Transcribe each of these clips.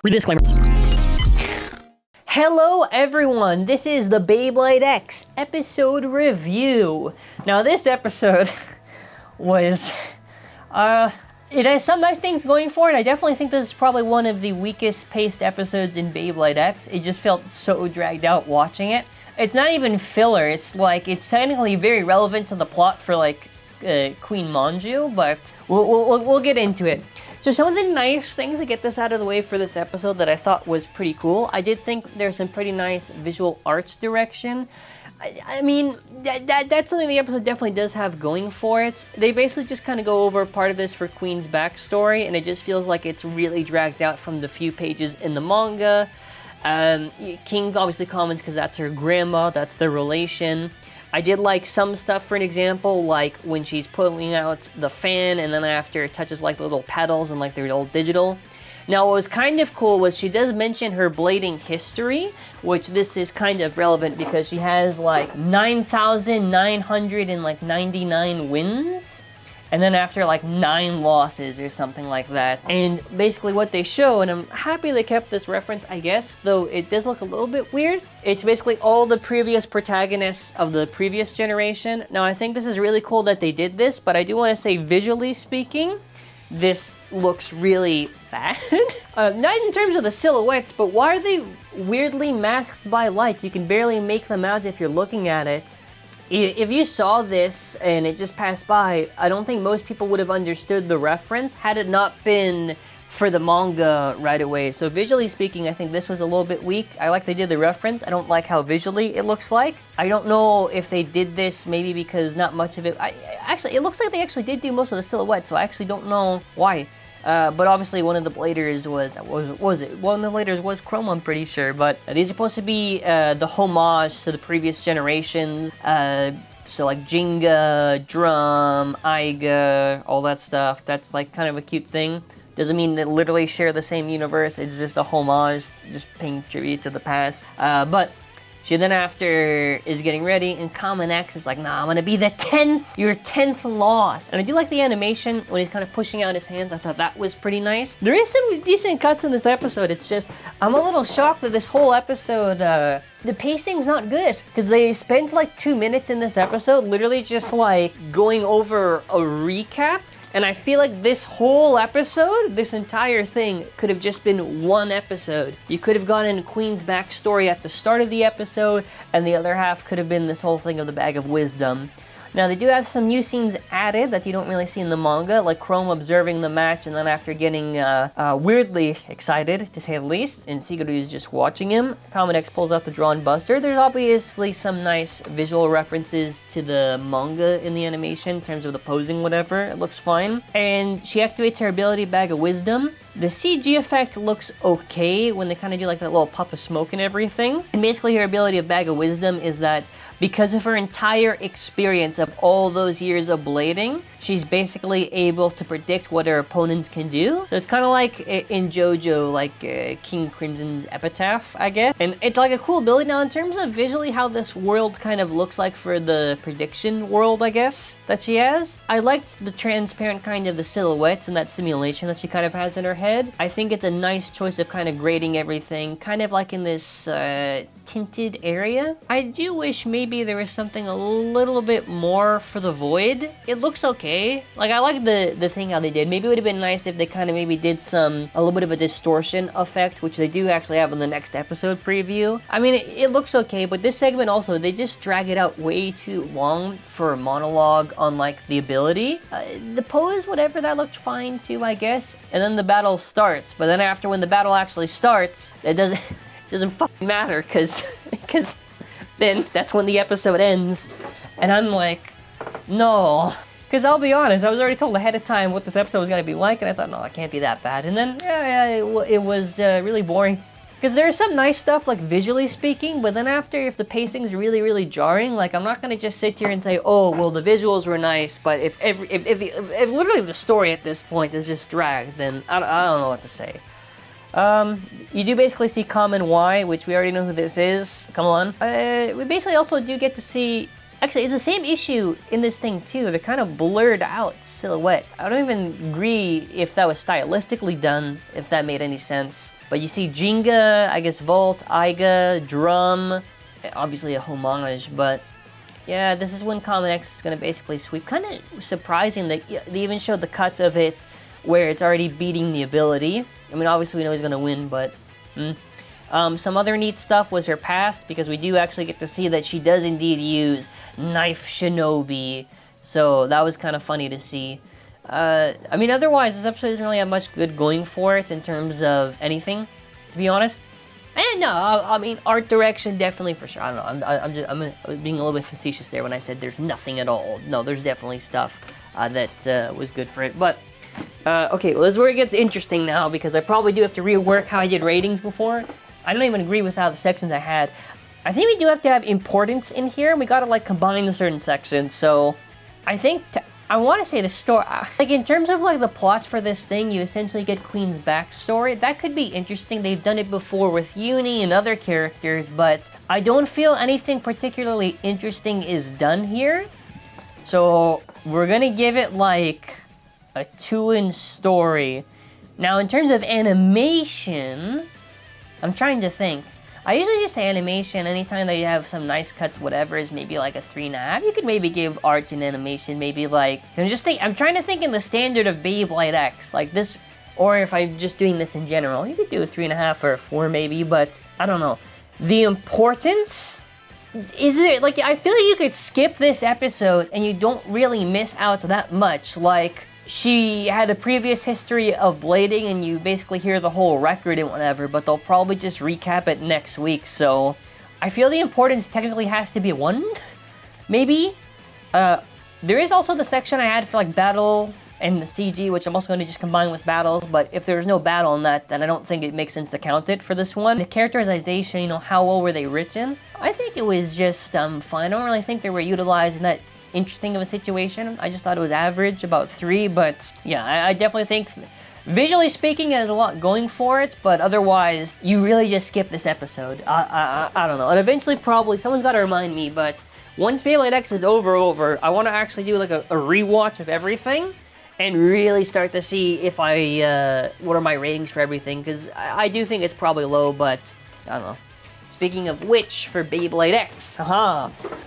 Read the disclaimer. Hello everyone, this is the Beyblade X episode review. Now this episode was, it has some nice things going for it. I definitely think this is probably one of the weakest paced episodes in Beyblade X. It just felt so dragged out watching it. It's not even filler, it's technically very relevant to the plot for Queen Manju, but we'll get into it. So some of the nice things to get this out of the way for this episode that I thought was pretty cool. I did think there's some pretty nice visual arts direction. I mean, that's something the episode definitely does have going for it. They basically just kind of go over part of this for Queen's backstory, and it just feels like it's really dragged out from the few pages in the manga. King obviously comments because that's her grandma, that's their relation. I did like some stuff, for an example, like when she's pulling out the fan and then after it touches like the little pedals and like they're all digital. Now what was kind of cool was she does mention her blading history, which this is kind of relevant because she has like 9,999 wins. And then after like 9 losses or something like that. And basically what they show, and I'm happy they kept this reference, I guess, though it does look a little bit weird. It's basically all the previous protagonists of the previous generation. Now I think this is really cool that they did this, but I do want to say visually speaking, this looks really bad. Not in terms of the silhouettes, but why are they weirdly masked by light? You can barely make them out if you're looking at it. If you saw this and it just passed by, I don't think most people would have understood the reference had it not been for the manga right away. So visually speaking, I think this was a little bit weak. I like they did the reference. I don't like how visually it looks like. I don't know if they did this maybe because not much of it... Actually, it looks like they actually did do most of the silhouette, so I actually don't know why. But obviously one of the bladers was one of the bladers was Chrome, I'm pretty sure. But these are supposed to be the homage to the previous generations. So like Jinga, Drum, Aiga, all that stuff. That's like kind of a cute thing. Doesn't mean they literally share the same universe. It's just a homage, just paying tribute to the past. But she then after is getting ready, and Common X is like, nah, I'm gonna be the 10th, your 10th loss. And I do like the animation when he's kind of pushing out his hands. I thought that was pretty nice. There is some decent cuts in this episode. It's just, I'm a little shocked that this whole episode, the pacing's not good. Because they spent like 2 minutes in this episode literally just like going over a recap. And I feel like this whole episode, this entire thing, could have just been one episode. You could have gone into Queen's backstory at the start of the episode, and the other half could have been this whole thing of the Bag of Wisdom. Now, they do have some new scenes added that you don't really see in the manga, like Chrome observing the match and then after getting weirdly excited, to say the least, and Siguru is just watching him. Common X pulls out the drawn buster. There's obviously some nice visual references to the manga in the animation in terms of the posing, whatever. It looks fine. And she activates her ability Bag of Wisdom. The CG effect looks okay when they kind of do like that little puff of smoke and everything. And basically her ability of Bag of Wisdom is that because of her entire experience of all those years of blading, she's basically able to predict what her opponents can do. So it's kind of like in JoJo, like King Crimson's Epitaph, I guess. And it's like a cool ability. Now, in terms of visually how this world kind of looks like for the prediction world, I guess, that she has, I liked the transparent kind of the silhouettes and that simulation that she kind of has in her head. I think it's a nice choice of kind of grading everything, kind of like in this tinted area. I do wish maybe there was something a little bit more for the void. It looks okay. Like, I like the thing how they did. Maybe it would have been nice if they kind of maybe did a little bit of a distortion effect, which they do actually have in the next episode preview. I mean, it looks okay, but this segment also, they just drag it out way too long for a monologue on like the ability. The pose, whatever, that looked fine too, I guess. And then the battle starts, but then after when the battle actually starts, it doesn't fucking matter, because then that's when the episode ends. And I'm like, no. Because I'll be honest, I was already told ahead of time what this episode was going to be like, and I thought, no, it can't be that bad. And then, it was really boring. Because there's some nice stuff, like visually speaking, but then after, if the pacing's really, really jarring, like, I'm not going to just sit here and say, oh, well, the visuals were nice, but if literally the story at this point is just dragged, then I don't know what to say. You do basically see Common Y, which we already know who this is. Come on. We basically also do get to see... Actually, it's the same issue in this thing, too. They're kind of blurred out silhouette. I don't even agree if that was stylistically done, if that made any sense. But you see Jenga, I guess Vault, Aiga, Drum, obviously a homage, but yeah, this is when Common X is going to basically sweep. Kind of surprising that they even showed the cuts of it where it's already beating the ability. I mean, obviously we know he's going to win, but... some other neat stuff was her past, because we do actually get to see that she does indeed use Knife Shinobi. So that was kind of funny to see. I mean, otherwise, this episode doesn't really have much good going for it in terms of anything, to be honest. And no, I mean, art direction, definitely for sure. I don't know, I'm being a little bit facetious there when I said there's nothing at all. No, there's definitely stuff that was good for it. But, okay, well, this is where it gets interesting now, because I probably do have to rework how I did ratings before. I don't even agree with how the sections I had. I think we do have to have importance in here, and we gotta, like, combine the certain sections, so... I think, I want to say the story, like, in terms of, like, the plots for this thing, you essentially get Queen's backstory. That could be interesting. They've done it before with Uni and other characters, but I don't feel anything particularly interesting is done here. So, we're gonna give it, like, a 2 in story. Now, in terms of animation, I'm trying to think. I usually just say animation anytime that you have some nice cuts, whatever, is maybe like a 3.5. You could maybe give art and animation maybe like... I'm trying to think in the standard of Beyblade X, like this, or if I'm just doing this in general. You could do a 3.5 or a 4 maybe, but I don't know. The importance... Is it, like, I feel like you could skip this episode and you don't really miss out that much, like... She had a previous history of blading, and you basically hear the whole record and whatever, but they'll probably just recap it next week, so... I feel the importance technically has to be 1, maybe? There is also the section I had for, like, battle and the CG, which I'm also going to just combine with battles, but if there's no battle in that, then I don't think it makes sense to count it for this one. The characterization, you know, how well were they written? I think it was just, fine. I don't really think they were utilized in that interesting of a situation. I just thought it was average, about 3, but yeah, I definitely think, visually speaking, it has a lot going for it, but otherwise, you really just skip this episode. I don't know, and eventually probably, someone's got to remind me, but once Beyblade X is over, I want to actually do like a rewatch of everything, and really start to see if what are my ratings for everything, because I do think it's probably low, but I don't know. Speaking of which, for Beyblade X,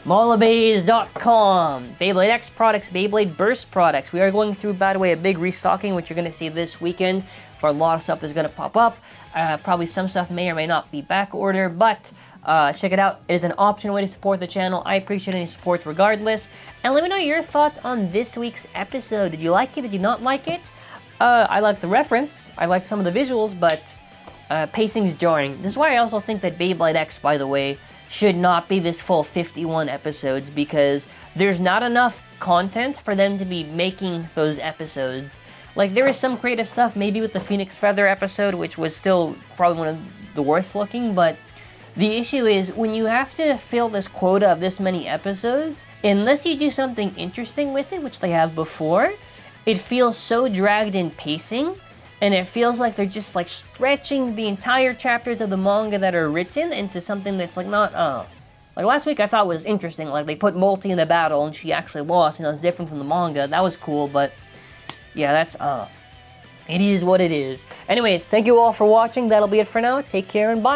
Mollabays.com, Beyblade X products, Beyblade Burst products. We are going through, by the way, a big restocking, which you're going to see this weekend, for a lot of stuff that's going to pop up. Probably some stuff may or may not be back order, but check it out. It is an optional way to support the channel. I appreciate any support regardless. And let me know your thoughts on this week's episode. Did you like it? Did you not like it? I like the reference. I like some of the visuals, but... pacing's jarring. This is why I also think that Beyblade X, by the way, should not be this full 51 episodes, because there's not enough content for them to be making those episodes. Like, there is some creative stuff, maybe with the Phoenix Feather episode, which was still probably one of the worst looking, but the issue is, when you have to fill this quota of this many episodes, unless you do something interesting with it, which they have before, it feels so dragged in pacing, and it feels like they're just, like, stretching the entire chapters of the manga that are written into something that's, like, not, like, last week I thought was interesting. Like, they put Multi in the battle, and she actually lost, and it was different from the manga. That was cool, but, yeah, that's, it is what it is. Anyways, thank you all for watching. That'll be it for now. Take care, and bye.